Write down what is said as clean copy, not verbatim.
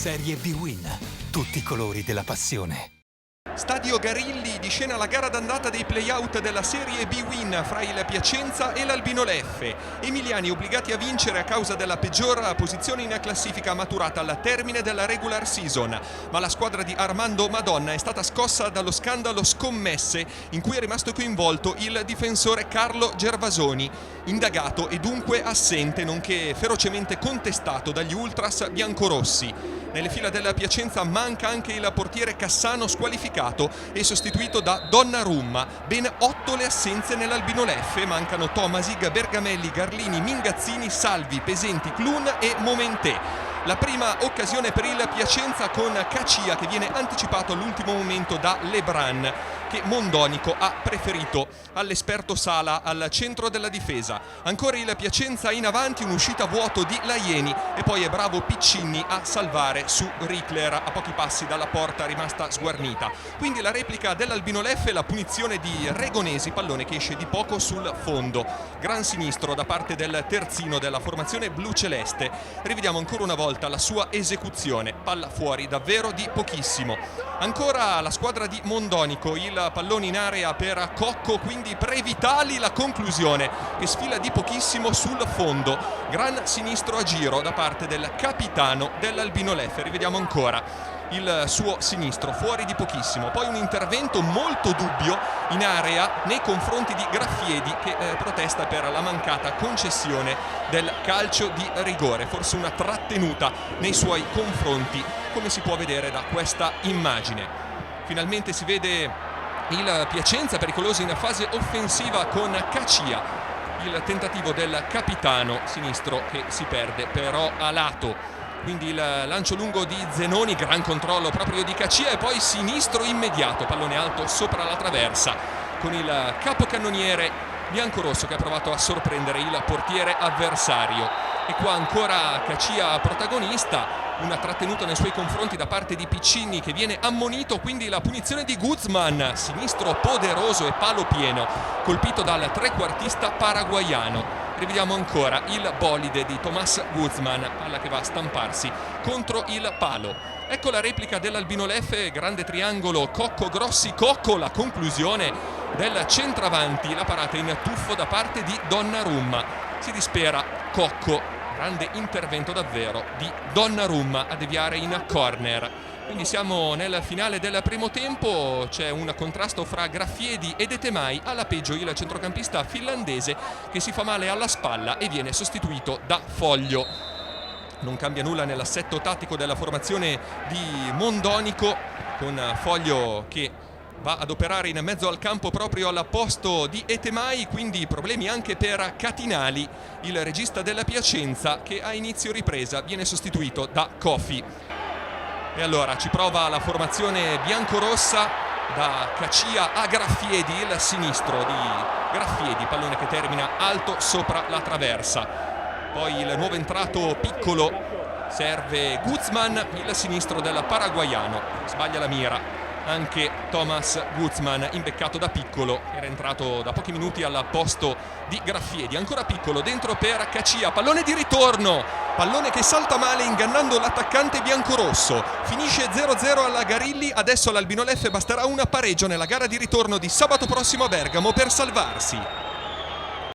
Serie B-Win. Tutti i colori della passione. Stadio Garilli, di scena la gara d'andata dei play-out della Serie B-Win fra il Piacenza e l'Albino Leffe. Emiliani obbligati a vincere a causa della peggior posizione in classifica maturata al termine della regular season. Ma la squadra di Armando Madonna è stata scossa dallo scandalo scommesse in cui è rimasto coinvolto il difensore Carlo Gervasoni, indagato e dunque assente, nonché ferocemente contestato dagli ultras biancorossi. Nelle fila della Piacenza manca anche il portiere Cassano, squalificato e sostituito da Donnarumma. Ben 8 le assenze nell'Albino Leffe, mancano Tomasig, Bergamelli, Garlini, Mingazzini, Salvi, Pesenti, Clun e Momentè. La prima occasione per il Piacenza con Cacia, che viene anticipato all'ultimo momento da Lebran, che Mondonico ha preferito all'esperto Sala al centro della difesa. Ancora il Piacenza in avanti, un'uscita a vuoto di Laieni e poi è bravo Piccini a salvare su Rickler a pochi passi dalla porta rimasta sguarnita. Quindi la replica dell'Albino Leffe, la punizione di Regonesi, pallone che esce di poco sul fondo. Gran sinistro da parte del terzino della formazione blu-celeste. Rivediamo ancora una volta la sua esecuzione, palla fuori davvero di pochissimo. Ancora la squadra di Mondonico, il pallone in area per Cocco, quindi Previtali, la conclusione che sfila di pochissimo sul fondo. Gran sinistro a giro da parte del capitano dell'Albino Leffe. Rivediamo ancora il suo sinistro, fuori di pochissimo. Poi un intervento molto dubbio in area nei confronti di Graffiedi, che protesta per la mancata concessione del calcio di rigore, forse una trattenuta nei suoi confronti, come si può vedere da questa immagine. Finalmente si vede il Piacenza pericoloso in fase offensiva con Cacia, il tentativo del capitano sinistro che si perde però a lato. Quindi il lancio lungo di Zenoni, gran controllo proprio di Cacia e poi sinistro immediato, pallone alto sopra la traversa con il capocannoniere biancorosso che ha provato a sorprendere il portiere avversario. E qua ancora Cacia protagonista, una trattenuta nei suoi confronti da parte di Piccini che viene ammonito, quindi la punizione di Guzman, sinistro poderoso e palo pieno, colpito dal trequartista paraguaiano. Rivediamo ancora il bolide di Tomás Guzman, palla che va a stamparsi contro il palo. Ecco la replica dell'Albino Leffe, grande triangolo Cocco Grossi Cocco, la conclusione del centravanti, la parata in tuffo da parte di Donnarumma. Si dispera Cocco, grande intervento davvero di Donnarumma a deviare in corner. Quindi siamo nel finale del primo tempo, c'è un contrasto fra Graffiedi ed Etemai, alla peggio il centrocampista finlandese che si fa male alla spalla e viene sostituito da Foglio. Non cambia nulla nell'assetto tattico della formazione di Mondonico, con Foglio che va ad operare in mezzo al campo proprio al posto di Etemai, quindi problemi anche per Catinali, il regista della Piacenza, che a inizio ripresa viene sostituito da Kofi. E allora ci prova la formazione biancorossa, da Cacia a Graffiedi, il sinistro di Graffiedi, pallone che termina alto sopra la traversa. Poi il nuovo entrato Piccolo, serve Guzman, il sinistro del paraguaiano, sbaglia la mira anche Tomás Guzman, imbeccato da Piccolo, era entrato da pochi minuti al posto di Graffiedi. Ancora Piccolo dentro per Cacia, pallone di ritorno, pallone che salta male ingannando l'attaccante biancorosso. Finisce 0-0 alla Garilli, adesso all'Albino Leffe basterà un pareggio nella gara di ritorno di sabato prossimo a Bergamo per salvarsi.